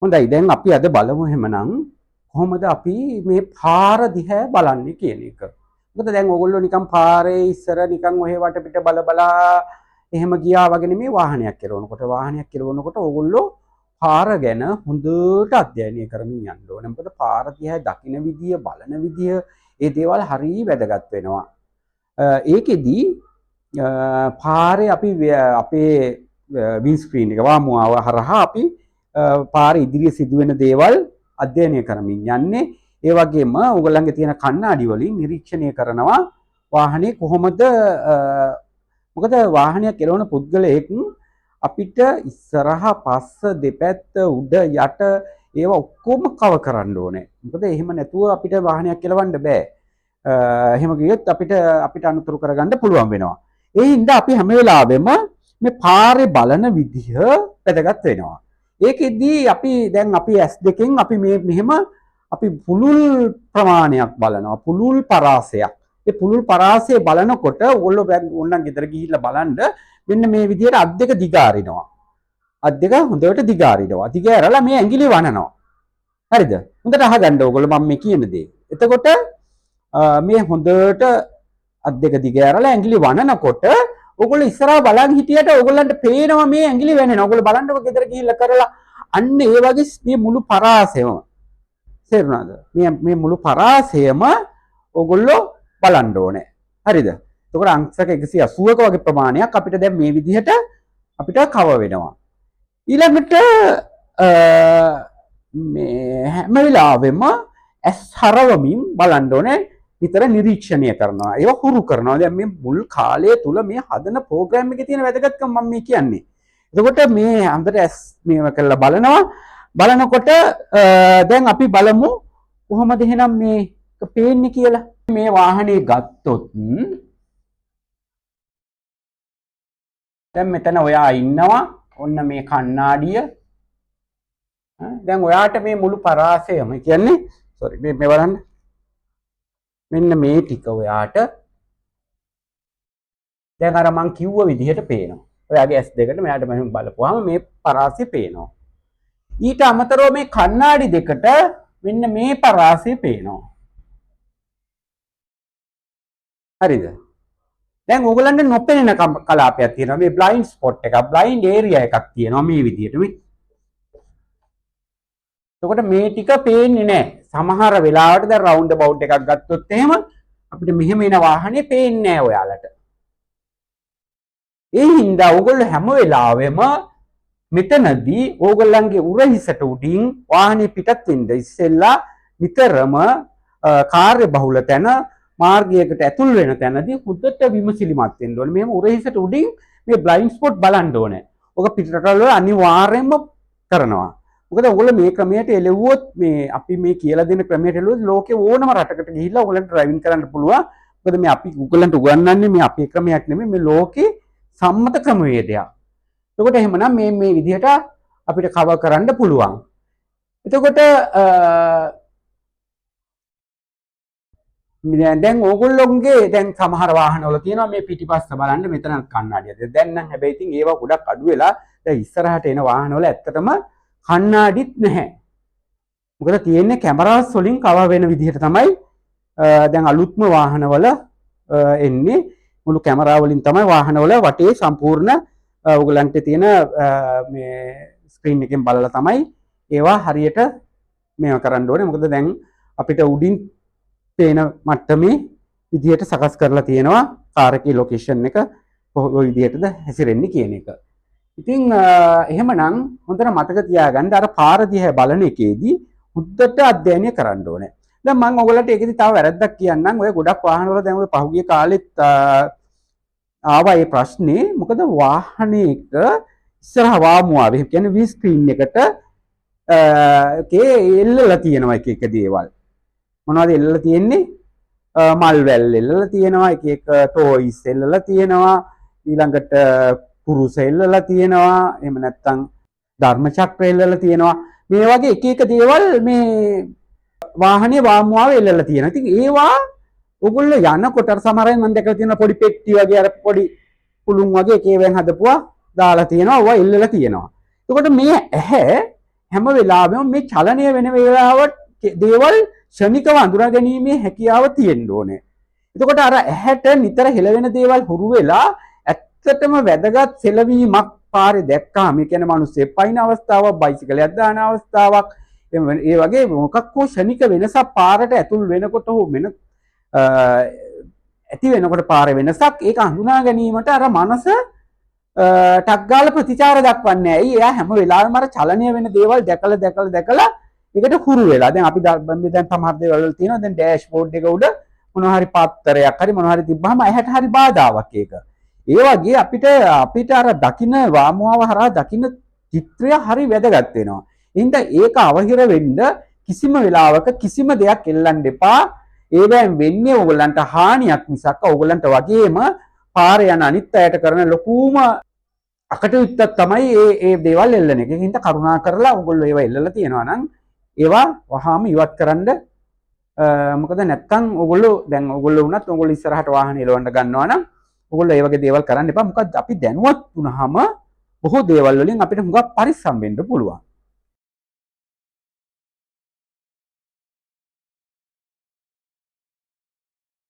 හොඳයි දැන් අපි අද බලමු එහෙමනම් කොහොමද අපි මේ පාර දිහා බලන්නේ කියන එක. මොකද දැන් ඕගොල්ලෝ නිකන් පාරේ ඉස්සර නිකන් ඔහෙ වටපිට බල බලා එහෙම ගියා වගේ නෙමෙයි වාහනයක් කෙරවනකොට ඕගොල්ලෝ පාර ගැන හොඳට අධ්‍යයනය කරමින් යන්න ඕනේ. මොකද පාර දිහා දකින විදිය, බලන විදිය ඒ දේවල් හරිය වැදගත් වෙනවා. ඒකෙදි පාරේ අපි අපේ වින් ස්ක්‍රීන් එක වාමුවාව හරහා අපි පාර ඉදිරියේ සිදුවෙන දේවල් අධ්‍යයනය කරමින් යන්නේ. ඒ වගේම ඕගොල්ලන්ගේ තියෙන කණ්ණාඩි වලින් නිරීක්ෂණය කරනවා වාහනේ කොහොමද මොකද වාහනයක් කෙරවන පුද්ගලයෙක් අපිට ඉස්සරහා පස්ස දෙපැත්ත උඩ යට ඒවා ඔක්කොම කව කරන්න ඕනේ. මොකද එහෙම නැතුව අපිට වාහනයක් කෙලවන්න බෑ. එහෙම ගියොත් අපිට අනුතරු කරගන්න පුළුවන් වෙනවා. ඒ හින්දා අපි හැම වෙලාවෙම මේ පාරේ බලන විදිහ වැදගත් වෙනවා. ඒකෙදී අපි දැන් අපි S2කින් අපි මෙහෙම අපි පුළුල් ප්‍රමාණයක් බලනවා. පුළුල් පරාසයක්. ඒ පුළුල් පරාසය බලනකොට ඕගොල්ලෝ ඕනනම් ගෙදර ගිහිල්ලා බලන්න මෙන්න මේ විදිහට අත් දෙක දිගාරිනවා. අත් දෙක හොඳට දිගාරිනවා. දිගාරලා මේ ඇඟිලි වනනවා. හරිද? හොඳට අහගන්න ඕගොල්ලෝ මම මේ කියන දේ. එතකොට මේ හොඳට අත් දෙක දිගාරලා ඇඟිලි වනනකොට ඔයගොල්ලෝ ඉස්සරහා බලන් හිටියට ඔයගොල්ලන්ට පේනවා මේ ඇඟිලි වෙනෙනවා. ඔයගොල්ලෝ බලන්නකො ගෙදර ගිහිල්ලා කරලා අන්න ඒ වගේ මේ මුළු පරාසයම තේරුණාද? මේ මුළු පරාසයම ඔයගොල්ලෝ බලන්න ඕනේ. හරිද? එතකොට අංශක 180ක වගේ ප්‍රමාණයක් අපිට දැන් මේ විදිහට අපිට කව වෙනවා. ඊළඟට මේ හැම වෙලාවෙම ඇස් හරවමින් බලන්න ඕනේ. විතර නිරීක්ෂණය කරනවා. ඒවා හුරු කරනවා. දැන් මේ මුල් කාලය තුල මේ හදන ප්‍රෝග්‍රෑම් එකේ තියෙන වැදගත්කම මම මේ කියන්නේ. එතකොට මේ අන්දර ඇස් මේව කරලා බලනවා. බලනකොට දැන් අපි බලමු කොහොමද එහෙනම් මේක පේන්නේ කියලා. මේ වාහනේ ගත්තොත් දැන් මෙතන ඔයා ඉන්නවා. ඔන්න මේ කණ්ණාඩිය. දැන් ඔයාට මේ මුළු පරාසයම කියන්නේ සෝරි මේ බලන්න. මෙන්න මේ ටික ඔයාට දැන් අර මං කිව්ව විදිහට පේනවා. ඔයාගේ S2කට මෙයාට මම බලපුවාම මේ පරාසය පේනවා. ඊට අමතරව මේ කණ්ණාඩි දෙකට මෙන්න මේ පරාසය පේනවා. හරිද? දැන් ඕගොල්ලන්ට නොපෙනෙන කලාපයක් තියෙනවා. මේ බ්ලයින්ඩ් ස්පොට් එකක්, බ්ලයින්ඩ් ඒරියා එකක් තියෙනවා මේ විදිහට මේ. එතකොට මේ ටික පේන්නේ නැහැ. සමහර වෙලාවට දැන් රවුන්ඩ් අබවුට් එකක් ගත්තොත් එහෙම අපිට මෙහෙම එන වාහනේ පේන්නේ නැහැ ඔයාලට. ඒ හින්දා ඕගොල්ලෝ හැම වෙලාවෙම මෙතනදී ඕගොල්ලන්ගේ උරහිසට උඩින් වාහනේ පිටත් වෙන්න ඉස්සෙල්ලා නිතරම කාර්ය බහුල තැන මාර්ගයකට ඇතුල් වෙන තැනදී හුදට විමසිලිමත් වෙන්න ඕනේ. මෙහෙම උරහිසට උඩින් මේ බ්ලයින්ඩ් ස්පොට් බලන්න ඕනේ. ඔක පිටරටවල අනිවාර්යයෙන්ම කරනවා. මොකද ඔයගොල්ලෝ මේ ක්‍රමයට එළවුවොත් මේ අපි මේ කියලා දෙන ක්‍රමයට එළවුවොත් ලෝකේ ඕනම රටකට ගිහිල්ලා ඔයගොල්ලන්ට ඩ්‍රයිවිං කරන්න පුළුවන්. මොකද මේ අපි ඔයගොල්ලන්ට උගන්වන්නේ මේ අපේ ක්‍රමයක් නෙමෙයි මේ ලෝකේ සම්මත ක්‍රමවේදයක්. එතකොට එහෙමනම් මේ විදිහට අපිට කවර් කරන්න පුළුවන්. එතකොට දැන් ඕගොල්ලෝගේ දැන් සමහර වාහනවල තියෙනවා මේ පිටිපස්ස බලන්න මෙතන කණ්ණාඩියක්. දැන් නම් හැබැයි ඉතින් ඒවා ගොඩක් අඩු වෙලා දැන් ඉස්සරහට එන වාහනවල ඇත්තටම කණ්ණාඩිත් නැහැ. මොකද තියෙන්නේ කැමරාස් වලින් කවර් වෙන විදිහට තමයි දැන් අලුත්ම වාහනවල එන්නේ. මුළු කැමරා වලින් තමයි වාහනවල වටේ සම්පූර්ණ ඔයගලන්ට තියෙන මේ ස්ක්‍රීන් එකෙන් බලලා තමයි ඒවා හරියට මේව කරන්න ඕනේ. මොකද දැන් අපිට උඩින් පේන මට්ටමේ විදිහට සකස් කරලා තියෙනවා කාර් එකේ ලොකේෂන් එක කොයි විදිහටද හැසිරෙන්නේ කියන එක. ඉතින් එහෙමනම් හොඳට මතක තියාගන්න අර පාර දිහා බලන එකේදී හුද්දට අධ්‍යයනය කරන්න ඕනේ. දැන් මම ඔයගලට ඒකෙදි තව වැරද්දක් කියන්නම්. ඔය ගොඩක් වාහනවල දැන් ඔය පහුගිය කාලෙත් ආවා මේ ප්‍රශ්නේ. මොකද වාහනයක ඉස්සරහ වාමුවාවේ කියන්නේ වී ස්ක්‍රීන් එකට එල්ලලා තියෙනවා එක එක දේවල්. මොනවද එල්ලලා තියෙන්නේ? මල් වැල් එල්ලලා තියෙනවා, එක එක ටොයිස් එල්ලලා තියෙනවා, ඊළඟට කුරුස එල්ලලා තියෙනවා, එහෙම නැත්නම් ධර්ම චක්‍ර එල්ලලා තියෙනවා. මේ වගේ එක එක දේවල් මේ වාහනේ වාමුවාවේ එල්ලලා තියෙනවා. ඉතින් ඒවා ඔයගොල්ලෝ යනකොට සමහරෙන් මම දැකලා තියෙනවා පොඩි පෙට්ටි වගේ අර පොඩි කුළුන් වගේ එකේවෙන් හදපුවා දාලා තියෙනවා. ඒවා එල්ලලා තියෙනවා. එතකොට මේ ඇහැ හැම වෙලාවෙම මේ චලනය වෙන වෙලාවට දේවල් ක්ෂණිකව අඳුරා ගැනීමේ හැකියාව තියෙන්න ඕනේ. එතකොට අර ඇහැට නිතර හෙළවෙන දේවල් හුරු වෙලා ඇත්තටම වැදගත් සෙලවීමක් පාරේ දැක්කාම ඒ කියන්නේ මිනිස්සේ පයින් අවස්ථාවක් බයිසිකලයක් දාන අවස්ථාවක් ඒ වගේ මොකක් හෝ ක්ෂණික වෙනසක් පාරට ඇතුල් වෙනකොට හෝ වෙන ඇති වෙනකොට පාරේ වෙනසක් ඒක හඳුනා ගැනීමට අර මනස ටක් ගාලා ප්‍රතිචාර දක්වන්නේ. ඇයි? එයා හැම වෙලාවෙම අර චලනය වෙන දේවල් දැකලා ඒකට හුරු වෙලා. දැන් අපි දැන් සමහර දේවල් වල තියෙනවා. දැන් ඩෑෂ්බෝඩ් එක උඩ මොනවා හරි පාත්‍රයක් හරි මොනවා හරි තිබ්බහම ඇහැට හරි බාධාවක් ඒක. ඒ වගේ අපිට අර දකින්න වාමුවාව හරහා දකින්න චිත්‍රය හරි වැදගත් වෙනවා. එහෙනම් ඒක අවහිර වෙන්න කිසිම වෙලාවක කිසිම දෙයක් එල්ලන්න එපා. ඒවෙන් වෙන්නේ ඕගොල්ලන්ට හානියක් මිසක් ඕගොල්ලන්ට වගේම පාරේ යන අනිත් අයට කරන ලොකුම අකටයුත්තක් තමයි මේ දේවල් එල්ලන එක. ඒකින්ද කරුණා කරලා ඕගොල්ලෝ ඒවා එල්ලලා තියෙනවා නම් ඒවා වහාම ඉවත් කරන්න. මොකද නැත්තම් ඕගොල්ලෝ වුණත් ඕගොල්ලෝ ඉස්සරහට වාහන එලවන්න ගන්නවා නම් ඕගොල්ලෝ ඒ වගේ දේවල් කරන්න එපා. මොකද අපි දැනුවත් වුණාම බොහෝ දේවල් වලින් අපිට හුඟක් පරිස්සම් වෙන්න පුළුවන්.